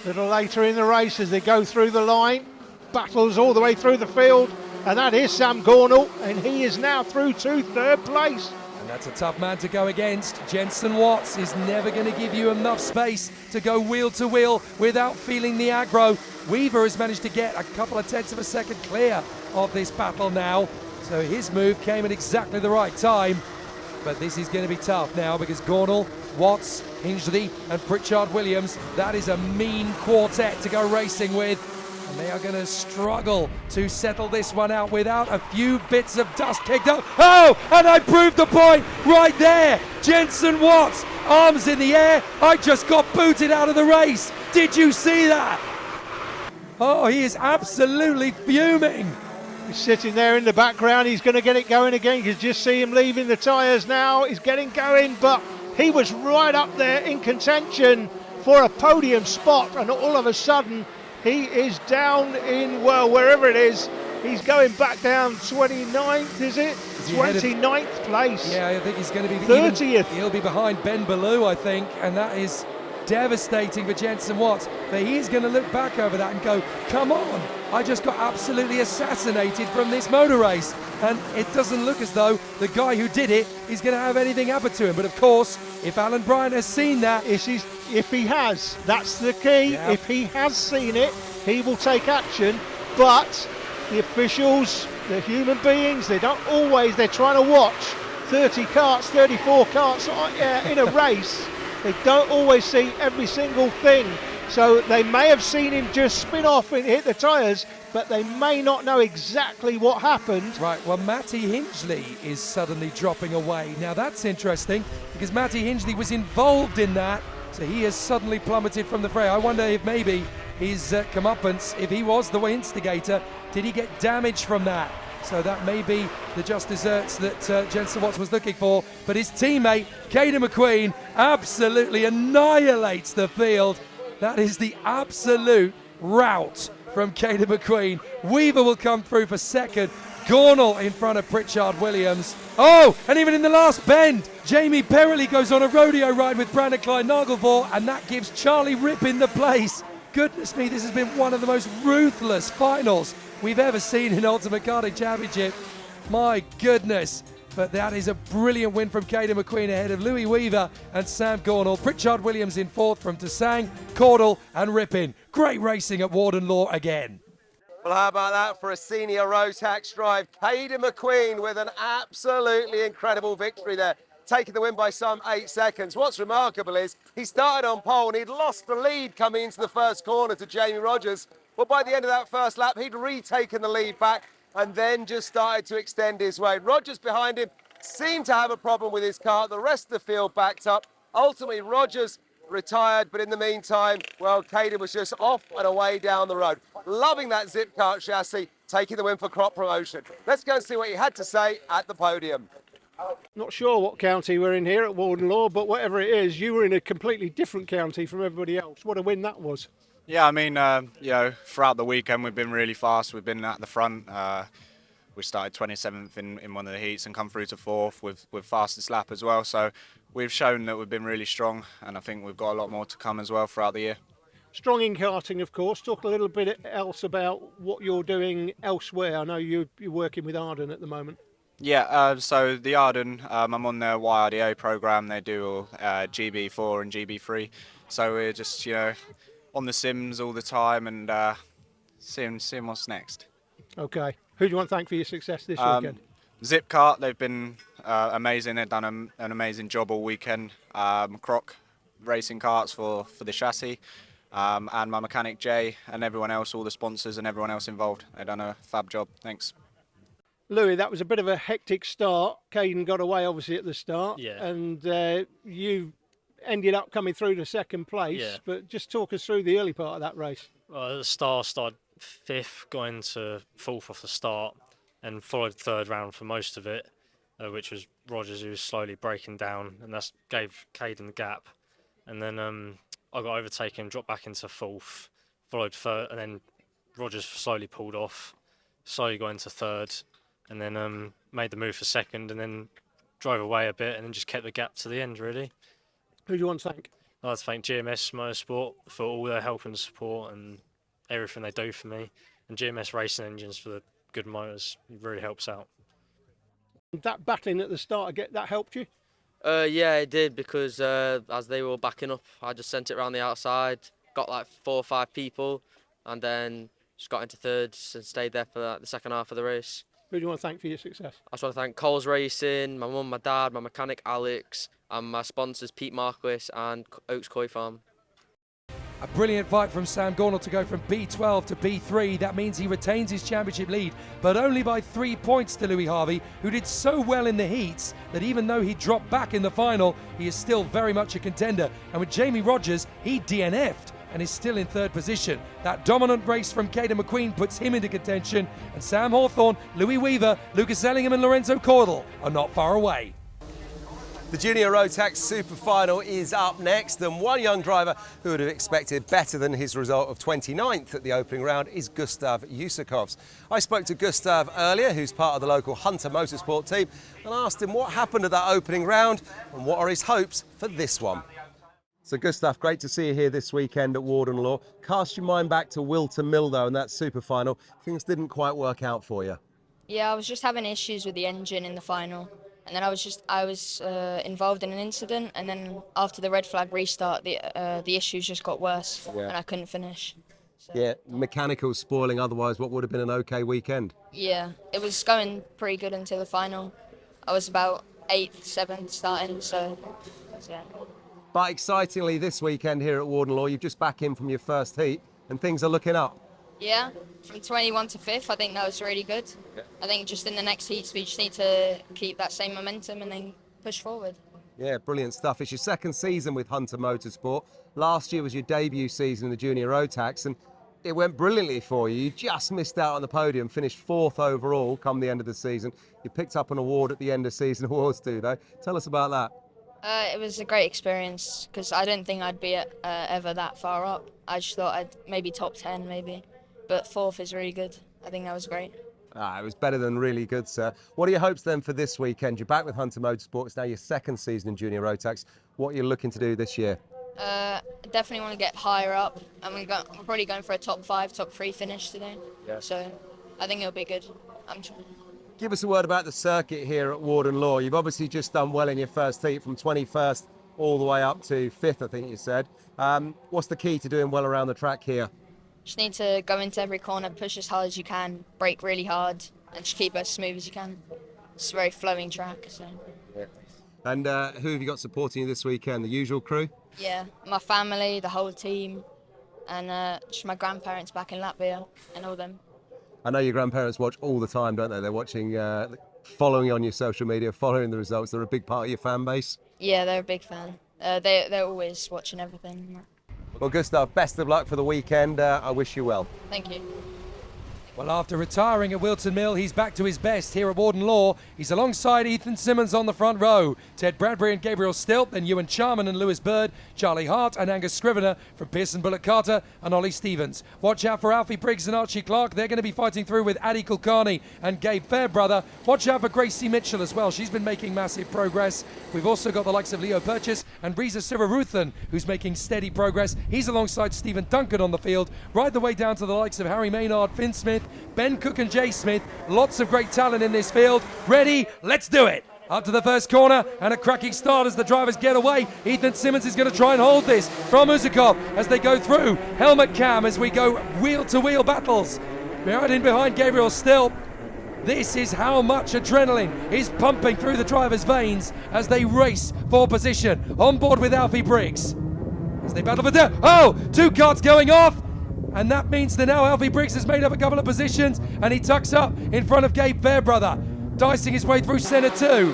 [SPEAKER 4] A little later in the race as they go through the line, battles all the way through the field, and that is Sam Gornall, and he is now through to third place.
[SPEAKER 3] And that's a tough man to go against. Jenson Watts is never going to give you enough space to go wheel to wheel without feeling the aggro. Weaver has managed to get a couple of tenths of a second clear of this battle now, so his move came at exactly the right time. But this is going to be tough now, because Gornall, Watts, Hingley and Pritchard Williams, that is a mean quartet to go racing with. And they are going to struggle to settle this one out without a few bits of dust kicked up. Oh, and I proved the point right there. Jenson Watts, arms in the air. I just got booted out of the race. Did you see that? Oh, he is absolutely fuming.
[SPEAKER 4] He's sitting there in the background. He's going to get it going again. You can just see him leaving the tyres now. He's getting going, but he was right up there in contention for a podium spot, and all of a sudden he is down in, well, wherever it is. He's going back down 29th, is it? 29th place.
[SPEAKER 3] Yeah, I think he's going to be
[SPEAKER 4] 30th.
[SPEAKER 3] He'll be behind Ben Ballou, I think, and that is devastating for Jenson Watts. But he's going to look back over that and go, come on, I just got absolutely assassinated from this motor race. And it doesn't look as though the guy who did it is going to have anything happen to him. But of course, if Alan Bryant has seen that...
[SPEAKER 4] If he has, that's the key.
[SPEAKER 3] Yeah.
[SPEAKER 4] If he has seen it, he will take action. But the officials, the human beings, they're trying to watch 30 karts, 34 karts in a race. They don't always see every single thing. So they may have seen him just spin off and hit the tyres, but they may not know exactly what happened.
[SPEAKER 3] Right, well, Matty Hingley is suddenly dropping away. Now that's interesting, because Matty Hingley was involved in that, so he has suddenly plummeted from the fray. I wonder if maybe his comeuppance, if he was the instigator, did he get damage from that? So that may be the just desserts that Jenson Watts was looking for. But his teammate, Caden McQueen, absolutely annihilates the field. That is the absolute rout from Caden McQueen. Weaver will come through for second. Gornall in front of Pritchard Williams. Oh, and even in the last bend, Jamie Perrelly goes on a rodeo ride with Brandon Klein-Nagelvor, and that gives Charlie Rippin the place. Goodness me, this has been one of the most ruthless finals we've ever seen in Ultimate Karting Championship. My goodness. But that is a brilliant win from Caden McQueen ahead of Louis Weaver and Sam Gornall. Pritchard Williams in fourth from Tasang, Caudle and Rippin. Great racing at Warden Law again.
[SPEAKER 1] Well, how about that for a senior Rotax drive? Caden McQueen with an absolutely incredible victory there, taking the win by some 8 seconds. What's remarkable is he started on pole and he'd lost the lead coming into the first corner to Jamie Rogers. Well, by the end of that first lap, he'd retaken the lead back and then just started to extend his way. Rogers behind him seemed to have a problem with his car. The rest of the field backed up. Ultimately, Rogers retired, but in the meantime, well, Caden was just off and away down the road. Loving that zip kart chassis. taking the win for crop promotion. Let's go and see what he had to say at the podium.
[SPEAKER 4] Not sure what county we're in here at Warden Law, but whatever it is, you were in a completely different county from everybody else. What a win that was.
[SPEAKER 8] Yeah, I mean, throughout the weekend we've been really fast. We've been at the front. We started 27th in one of the heats and come through to 4th with fastest lap as well. So we've shown that we've been really strong, and I think we've got a lot more to come as well throughout the year.
[SPEAKER 4] Strong in karting, of course. Talk a little bit else about what you're doing elsewhere. I know you're working with Arden at the moment.
[SPEAKER 8] Yeah, so the Arden, I'm on their YRDA program. They do GB4 and GB3. So we're just, on the sims all the time and seeing what's next.
[SPEAKER 4] Okay. Who do you want to thank for your success this weekend?
[SPEAKER 8] Zip Kart, they've been amazing. They've done an amazing job all weekend. Croc Racing Karts for the chassis. And my mechanic Jay and everyone else, all the sponsors and everyone else involved. They've done a fab job. Thanks.
[SPEAKER 4] Louis, that was a bit of a hectic start. Caden got away obviously at the start.
[SPEAKER 9] Yeah.
[SPEAKER 4] And you ended up coming through to second place.
[SPEAKER 9] Yeah.
[SPEAKER 4] But just talk us through the early part of that race.
[SPEAKER 9] Well, at the start, started 5th, going to 4th off the start, and followed 3rd round for most of it, which was Rogers, who was slowly breaking down, and that gave Caden the gap. And then I got overtaken, dropped back into 4th, followed 3rd, and then Rogers slowly pulled off, slowly got into 3rd, and then made the move for 2nd, and then drove away a bit, and then just kept the gap to the end, really.
[SPEAKER 4] Who do you want to thank?
[SPEAKER 9] I'd like to thank GMS Motorsport for all their help and support and everything they do for me, and GMS Racing Engines for the good motors. It really helps out.
[SPEAKER 4] That battling at the start, that helped you?
[SPEAKER 10] Yeah, it did, because as they were backing up, I just sent it around the outside, got like 4 or 5 people, and then just got into 3rd and stayed there for the second half of the race.
[SPEAKER 4] Who do you want to thank for your success?
[SPEAKER 10] I just want to thank Coles Racing, my mum, my dad, my mechanic Alex, and my sponsors Pete Marquis and Oaks Koi Farm.
[SPEAKER 3] A brilliant fight from Sam Gornall to go from B12 to B3. That means he retains his championship lead, but only by 3 points to Louis Harvey, who did so well in the heats that even though he dropped back in the final, he is still very much a contender. And with Jamie Rogers, he DNF'd and is still in 3rd position. That dominant race from Caden McQueen puts him into contention, and Sam Hawthorne, Louis Weaver, Lucas Ellingham and Lorenzo Cordell are not far away.
[SPEAKER 1] The Junior Rotax Super Final is up next, and one young driver who would have expected better than his result of 29th at the opening round is Gustav Yusukovs. I spoke to Gustav earlier, who's part of the local Hunter Motorsport team, and asked him what happened at that opening round and what are his hopes for this one. So Gustav, great to see you here this weekend at Warden Law. Cast your mind back to Wilton Mill though in that Super Final. Things didn't quite work out for you.
[SPEAKER 11] Yeah, I was just having issues with the engine in the final. And then I was involved in an incident, and then after the red flag restart, the issues just got worse, and I couldn't finish. So.
[SPEAKER 1] Yeah, mechanical spoiling otherwise what would have been an okay weekend.
[SPEAKER 11] Yeah, it was going pretty good until the final. I was about 8th, 7th starting, so yeah.
[SPEAKER 1] But excitingly this weekend here at Warden Law, you've just back in from your first heat, and things are looking up.
[SPEAKER 11] Yeah, from 21 to 5th, I think that was really good. Yeah. I think just in the next heats, we just need to keep that same momentum and then push forward.
[SPEAKER 1] Yeah, brilliant stuff. It's your 2nd season with Hunter Motorsport. Last year was your debut season in the Junior Rotax, and it went brilliantly for you. You just missed out on the podium, finished 4th overall come the end of the season. You picked up an award at the end of season awards too, though. Tell us about that.
[SPEAKER 11] It was a great experience, because I didn't think I'd be ever that far up. I just thought I'd maybe top 10, maybe. But 4th is really good. I think that was great.
[SPEAKER 1] It was better than really good, sir. What are your hopes then for this weekend? You're back with Hunter Motorsport. It's now your 2nd season in Junior Rotax. What are you looking to do this year?
[SPEAKER 11] Definitely want to get higher up. And we're probably going for a top 5, top 3 finish today. Yeah. So I think it'll be good. I'm sure.
[SPEAKER 1] Give us a word about the circuit here at Warden Law. You've obviously just done well in your first heat from 21st all the way up to 5th, I think you said. What's the key to doing well around the track here?
[SPEAKER 11] Just need to go into every corner, push as hard as you can, brake really hard, and just keep it as smooth as you can. It's a very flowing track. So.
[SPEAKER 1] Yeah. And who have you got supporting you this weekend? The usual crew?
[SPEAKER 11] Yeah, my family, the whole team, and just my grandparents back in Latvia and all them.
[SPEAKER 1] I know your grandparents watch all the time, don't they? They're watching, following on your social media, following the results. They're a big part of your fan base.
[SPEAKER 11] Yeah, they're a big fan. They're always watching everything.
[SPEAKER 1] Well, Gustav, best of luck for the weekend. I wish you well.
[SPEAKER 11] Thank you.
[SPEAKER 3] Well, after retiring at Wilton Mill, he's back to his best here at Warden Law. He's alongside Ethan Simmons on the front row, Ted Bradbury and Gabriel Stilt, then Ewan Charman and Lewis Bird, Charlie Hart and Angus Scrivener from Pearson Bullock Carter and Ollie Stevens. Watch out for Alfie Briggs and Archie Clark. They're going to be fighting through with Addy Kulkarni and Gabe Fairbrother. Watch out for Gracie Mitchell as well. She's been making massive progress. We've also got the likes of Leo Purchase and Reza Sivaruthan, who's making steady progress. He's alongside Stephen Duncan on the field, right the way down to the likes of Harry Maynard, Finn Smith, Ben Cook and Jay Smith. Lots of great talent in this field. Ready? Let's do it. Up to the first corner and a cracking start as the drivers get away. Ethan Simmons is going to try and hold this from Uzakov as they go through. Helmet cam as we go wheel-to-wheel battles. Right in behind Gabriel Still. This is how much adrenaline is pumping through the drivers' veins as they race for position. On board with Alfie Briggs. As they battle for two karts going off. And that means that now Alfie Briggs has made up a couple of positions and he tucks up in front of Gabe Fairbrother, dicing his way through centre two.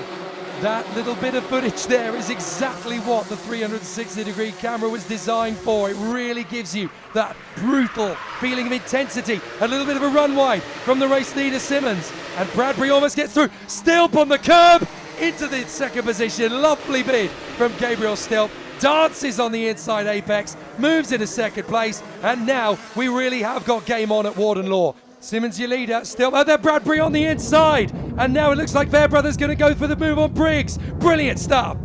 [SPEAKER 3] That little bit of footage there is exactly what the 360-degree camera was designed for. It really gives you that brutal feeling of intensity. A little bit of a run wide from the race leader Simmons. And Bradbury almost gets through. Stilp on the curb into the second position. Lovely bid from Gabriel Stilp. Dances on the inside apex, moves into second place, and now we really have got game on at Warden Law. Simmons your leader, still there Bradbury on the inside, and now it looks like Fairbrother's going to go for the move on Briggs. Brilliant stuff.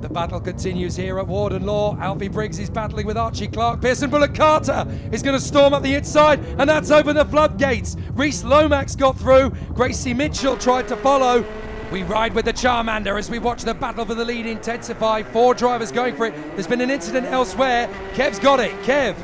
[SPEAKER 3] The battle continues here at Warden Law. Alfie Briggs is battling with Archie Clark. Pearson Bullock Carter is going to storm up the inside, and that's opened the floodgates. Reese Lomax got through. Gracie Mitchell tried to follow. We ride with the Charmander as we watch the battle for the lead intensify. 4 drivers going for it. There's been an incident elsewhere. Kev's got it. Kev.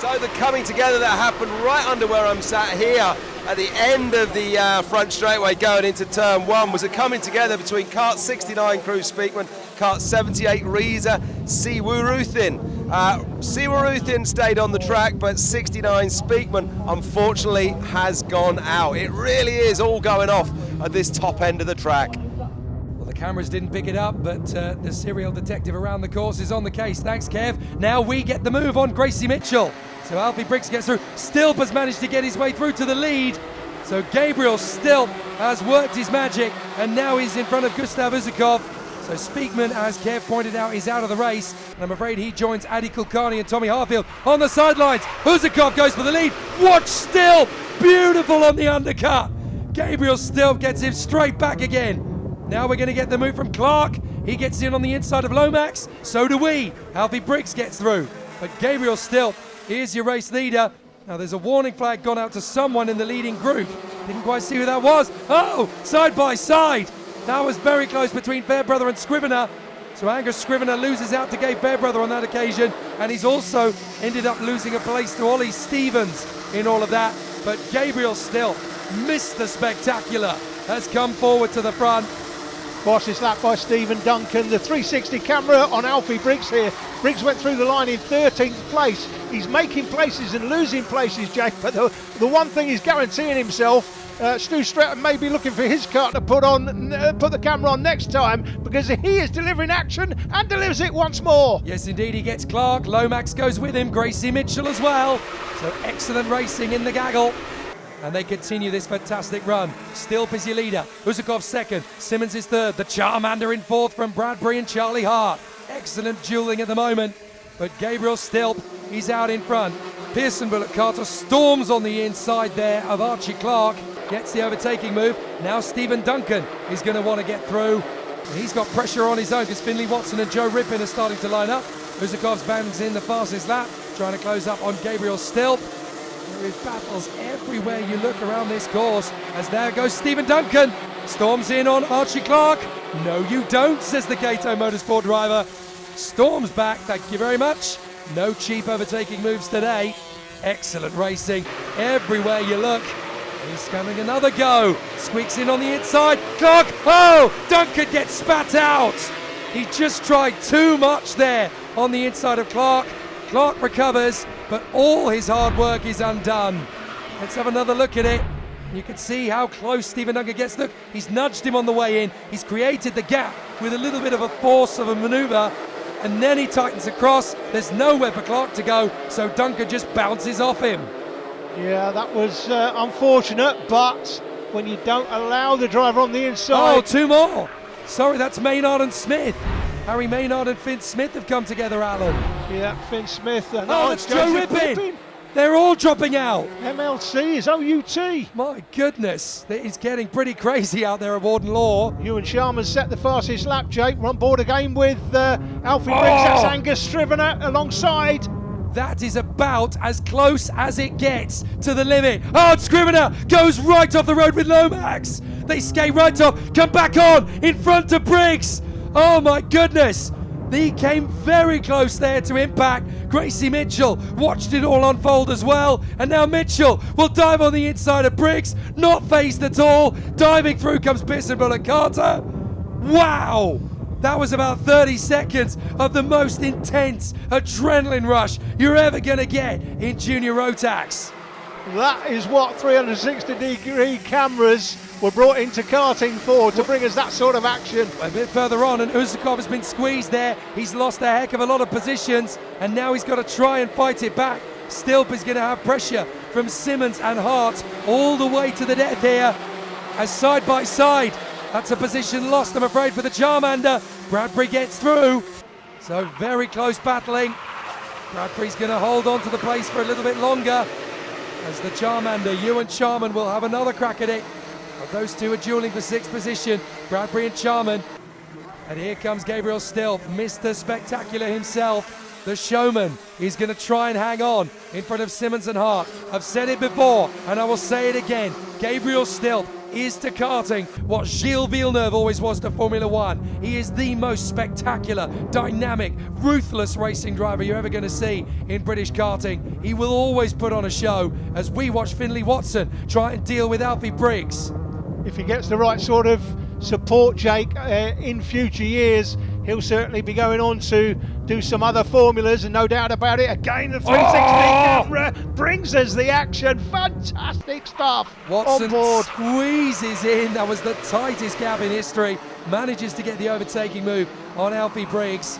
[SPEAKER 1] So the coming together that happened right under where I'm sat here at the end of the front straightaway going into turn 1 was a coming together between kart 69 Cruz Speakman, kart 78 Reza Siwaruthin. Siwaruthin stayed on the track, but 69 Speakman unfortunately has gone out. It really is all going off at this top end of the track.
[SPEAKER 3] Well, the cameras didn't pick it up, but the serial detective around the course is on the case. Thanks, Kev. Now we get the move on Gracie Mitchell. So Alfie Briggs gets through. Stilp has managed to get his way through to the lead. So Gabriel Stilp has worked his magic, and now he's in front of Gustav Uzakov. So Speakman, as Kev pointed out, is out of the race. And I'm afraid he joins Addy Kulkarni and Tommy Harfield on the sidelines. Uzakov goes for the lead. Watch Stilp. Beautiful on the undercut. Gabriel Stilp gets him straight back again. Now we're going to get the move from Clark. He gets in on the inside of Lomax. So do we. Alfie Briggs gets through. But Gabriel Stilp, here's your race leader. Now there's a warning flag gone out to someone in the leading group. Didn't quite see who that was. Oh, side by side. That was very close between Fairbrother and Scrivener. So Angus Scrivener loses out to Gabe Fairbrother on that occasion. And he's also ended up losing a place to Ollie Stevens in all of that. But Gabriel Stilp, Mr. Spectacular, has come forward to the front.
[SPEAKER 4] Fastest lap by Stephen Duncan. The 360 camera on Alfie Briggs here. Briggs went through the line in 13th place. He's making places and losing places, Jake, but the one thing he's guaranteeing himself, Stu Stratton may be looking for his kart to put the camera on next time, because he is delivering action and delivers it once more.
[SPEAKER 3] Yes, indeed, he gets Clark. Lomax goes with him. Gracie Mitchell as well. So excellent racing in the gaggle. And they continue this fantastic run. Stilp is your leader. Uzakov second. Simmons is third. The Charmander in fourth from Bradbury and Charlie Hart. Excellent dueling at the moment. But Gabriel Stilp, he's out in front. Pearson Bullock Carter storms on the inside there of Archie Clark. Gets the overtaking move. Now Stephen Duncan is going to want to get through. He's got pressure on his own because Finley Watson and Joe Rippin are starting to line up. Uzakov's bangs in the fastest lap, trying to close up on Gabriel Stilp. There is battles everywhere you look around this course, as there goes Stephen Duncan. Storms in on Archie Clark. No, you don't, says the Gato Motorsport driver. Storms back, thank you very much. No cheap overtaking moves today. Excellent racing everywhere you look. He's coming another go. Squeaks in on the inside. Clark, oh, Duncan gets spat out. He just tried too much there on the inside of Clark. Clark recovers, but all his hard work is undone. Let's have another look at it. You can see how close Stephen Duncan gets. Look, he's nudged him on the way in. He's created the gap with a little bit of a force of a manoeuvre, and then he tightens across. There's nowhere for Clark to go, so Duncan just bounces off him.
[SPEAKER 4] Yeah, that was unfortunate, but when you don't allow the driver on the inside...
[SPEAKER 3] Oh, two more. Sorry, that's Maynard and Smith. Harry Maynard and Finn Smith have come together, Alan.
[SPEAKER 4] Yeah, Finn Smith. And
[SPEAKER 3] oh, it's Joe Rippin. They're all dropping out.
[SPEAKER 4] MLC is OUT.
[SPEAKER 3] My goodness, it's getting pretty crazy out there at Warden Law.
[SPEAKER 4] Ewan Sharman set the fastest lap, Jake. We're on board again with Alfie Briggs. That's Angus Scrivener alongside.
[SPEAKER 3] That is about as close as it gets to the limit. Oh, and Scrivener goes right off the road with Lomax. They skate right off, come back on in front of Briggs. Oh my goodness. He came very close there to impact. Gracie Mitchell watched it all unfold as well. And now Mitchell will dive on the inside of Briggs. Not phased at all. Diving through comes Pearson and Carter. Wow! That was about 30 seconds of the most intense adrenaline rush you're ever going to get in Junior Rotax.
[SPEAKER 4] That is what 360-degree cameras were brought into karting for, to bring us that sort of action.
[SPEAKER 3] A bit further on, and Uzakov has been squeezed there. He's lost a heck of a lot of positions, and now he's got to try and fight it back. Stilp is going to have pressure from Simmons and Hart all the way to the death here, as side by side. That's a position lost, I'm afraid, for the Charmander. Bradbury gets through, so very close battling. Bradbury's going to hold on to the place for a little bit longer, as the Charmander, Ewan Charman, will have another crack at it. But those two are dueling for sixth position, Bradbury and Charman. And here comes Gabriel Stilp, Mr. Spectacular himself. The showman is going to try and hang on in front of Simmons and Hart. I've said it before, and I will say it again. Gabriel Stilp is to karting what Gilles Villeneuve always was to Formula One. He is the most spectacular, dynamic, ruthless racing driver you're ever going to see in British karting. He will always put on a show, as we watch Finley Watson try and deal with Alfie Briggs.
[SPEAKER 4] If he gets the right sort of support, Jake, in future years, he'll certainly be going on to do some other formulas, and no doubt about it, again the 360 camera brings us the action. Fantastic stuff.
[SPEAKER 3] Watson
[SPEAKER 4] on board.
[SPEAKER 3] Squeezes in. That was the tightest gap in history. Manages to get the overtaking move on Alfie Briggs.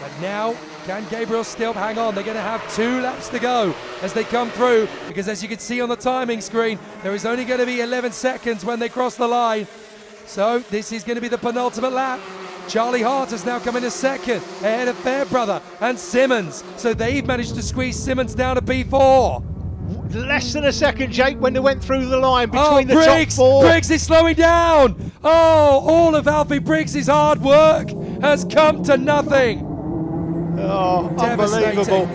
[SPEAKER 3] But now, can Gabriel Stilp hang on? They're going to have 2 laps to go as they come through, because as you can see on the timing screen, there is only going to be 11 seconds when they cross the line. So this is going to be the penultimate lap. Charlie Hart has now come in a second, ahead of Fairbrother and Simmons. So they've managed to squeeze Simmons down to P4.
[SPEAKER 4] Less than a second, Jake, when they went through the line between the
[SPEAKER 3] Briggs,
[SPEAKER 4] top 4.
[SPEAKER 3] Briggs is slowing down. Oh, all of Alfie Briggs' hard work has come to nothing.
[SPEAKER 4] Oh, unbelievable.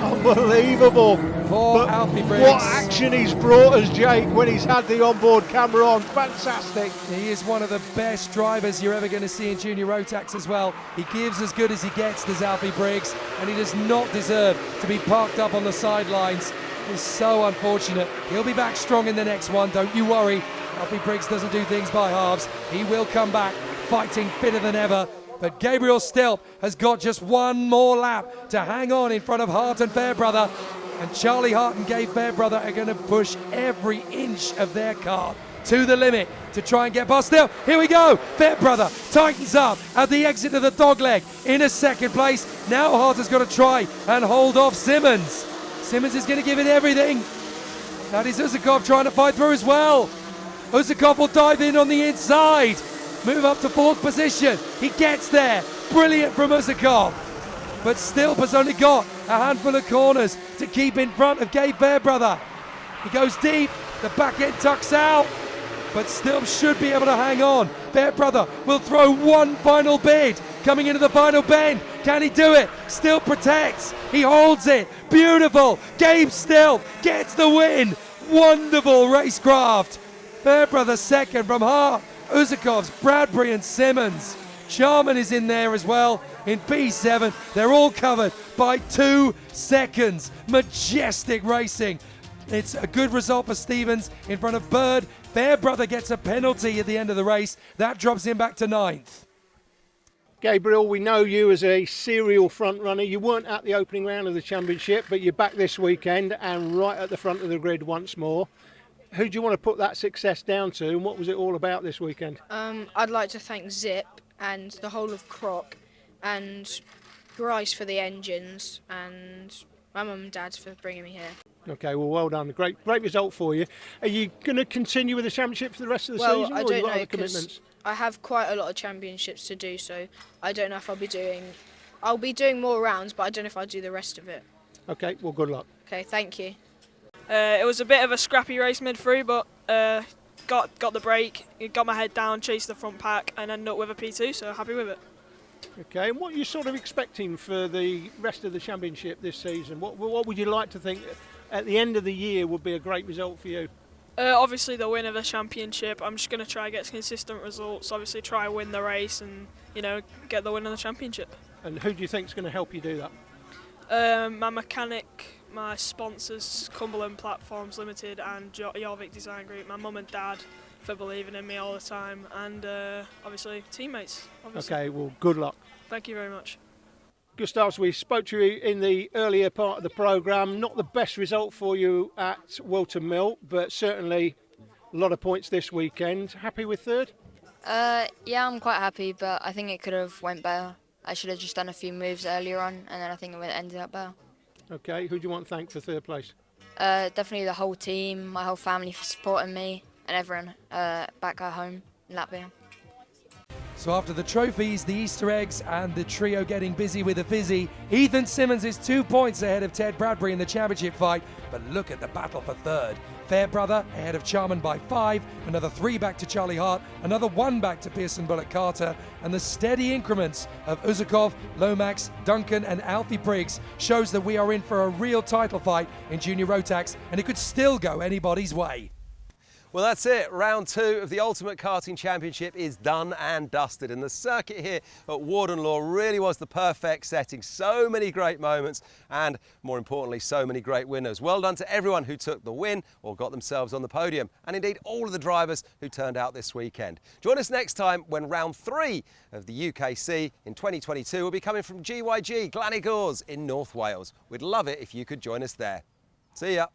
[SPEAKER 4] Unbelievable.
[SPEAKER 3] Poor Alfie Briggs.
[SPEAKER 4] What action he's brought us, Jake, when he's had the onboard camera on. Fantastic.
[SPEAKER 3] He is one of the best drivers you're ever going to see in Junior Rotax as well. He gives as good as he gets, does Alfie Briggs, and he does not deserve to be parked up on the sidelines. It's so unfortunate. He'll be back strong in the next one, don't you worry. Alfie Briggs doesn't do things by halves. He will come back fighting fitter than ever. But Gabriel Stilp has got just one more lap to hang on in front of Hart and Fairbrother. And Charlie Hart and Gabe Fairbrother are going to push every inch of their car to the limit to try and get past Stilp. Here we go. Fairbrother tightens up at the exit of the dogleg in a second place. Now Hart has got to try and hold off Simmons. Simmons is going to give it everything. That is Uzakov trying to fight through as well. Uzakov will dive in on the inside. Move up to 4th position. He gets there. Brilliant from Uzakov. But Stilp has only got a handful of corners to keep in front of Gabe Fairbrother. He goes deep. The back end tucks out. But Stilp should be able to hang on. Fairbrother will throw one final bid. Coming into the final bend. Can he do it? Stilp protects. He holds it. Beautiful. Gabe Stilp gets the win. Wonderful racecraft. Fairbrother second from Hart. Uzakov's, Bradbury and Simmons. Charman is in there as well in P7. They're all covered by 2 seconds. Majestic racing. It's a good result for Stevens in front of Bird. Fairbrother gets a penalty at the end of the race. That drops him back to 9th.
[SPEAKER 4] Gabriel, we know you as a serial front runner. You weren't at the opening round of the championship, but you're back this weekend and right at the front of the grid once more. Who do you want to put that success down to, and what was it all about this weekend?
[SPEAKER 12] I'd like to thank Zip and the whole of Croc and Grice for the engines and my mum and dad for bringing me here.
[SPEAKER 4] Okay, well done. Great result for you. Are you going to continue with the championship for the rest of the season?
[SPEAKER 12] I
[SPEAKER 4] or
[SPEAKER 12] don't
[SPEAKER 4] you got
[SPEAKER 12] know,
[SPEAKER 4] other commitments?
[SPEAKER 12] I have quite a lot of championships to do, so I don't know if I'll be doing more rounds, but I don't know if I'll do the rest of it.
[SPEAKER 4] Okay, well, good luck.
[SPEAKER 12] Okay, thank you.
[SPEAKER 13] It was a bit of a scrappy race mid-through, but got the break, got my head down, chased the front pack, and ended up with a P2, so happy with it.
[SPEAKER 4] Okay, and what are you sort of expecting for the rest of the championship this season? What would you like to think at the end of the year would be a great result for you?
[SPEAKER 13] Obviously the win of the championship. I'm just going to try and get consistent results, obviously try and win the race and, get the win of the championship.
[SPEAKER 4] And who do you think is going to help you do that?
[SPEAKER 13] My mechanic, my sponsors, Cumberland Platforms Limited and Jorvik Design Group, my mum and dad for believing in me all the time, and obviously teammates. Obviously.
[SPEAKER 4] Okay, well, good luck.
[SPEAKER 13] Thank you very much.
[SPEAKER 4] Gustav, we spoke to you in the earlier part of the programme. Not the best result for you at Wilton Mill, but certainly a lot of points this weekend. Happy with third?
[SPEAKER 11] Yeah, I'm quite happy, but I think it could have went better. I should have just done a few moves earlier on, and then I think it would have ended up better.
[SPEAKER 4] Okay, who do you want to thank for third place?
[SPEAKER 11] Definitely the whole team, my whole family for supporting me, and everyone back at home in Latvia.
[SPEAKER 3] So after the trophies, the Easter eggs, and the trio getting busy with the fizzy, Ethan Simmons is 2 points ahead of Ted Bradbury in the championship fight, but look at the battle for third. Fairbrother ahead of Charman by 5, another 3 back to Charlie Hart, another 1 back to Pearson Bullock Carter, and the steady increments of Uzakov, Lomax, Duncan and Alfie Briggs shows that we are in for a real title fight in Junior Rotax, and it could still go anybody's way.
[SPEAKER 1] Well, that's it. Round 2 of the Ultimate Karting Championship is done and dusted. And the circuit here at Warden really was the perfect setting. So many great moments and, more importantly, so many great winners. Well done to everyone who took the win or got themselves on the podium. And indeed, all of the drivers who turned out this weekend. Join us next time when round 3 of the UKC in 2022 will be coming from GYG, Glanigors in North Wales. We'd love it if you could join us there. See ya.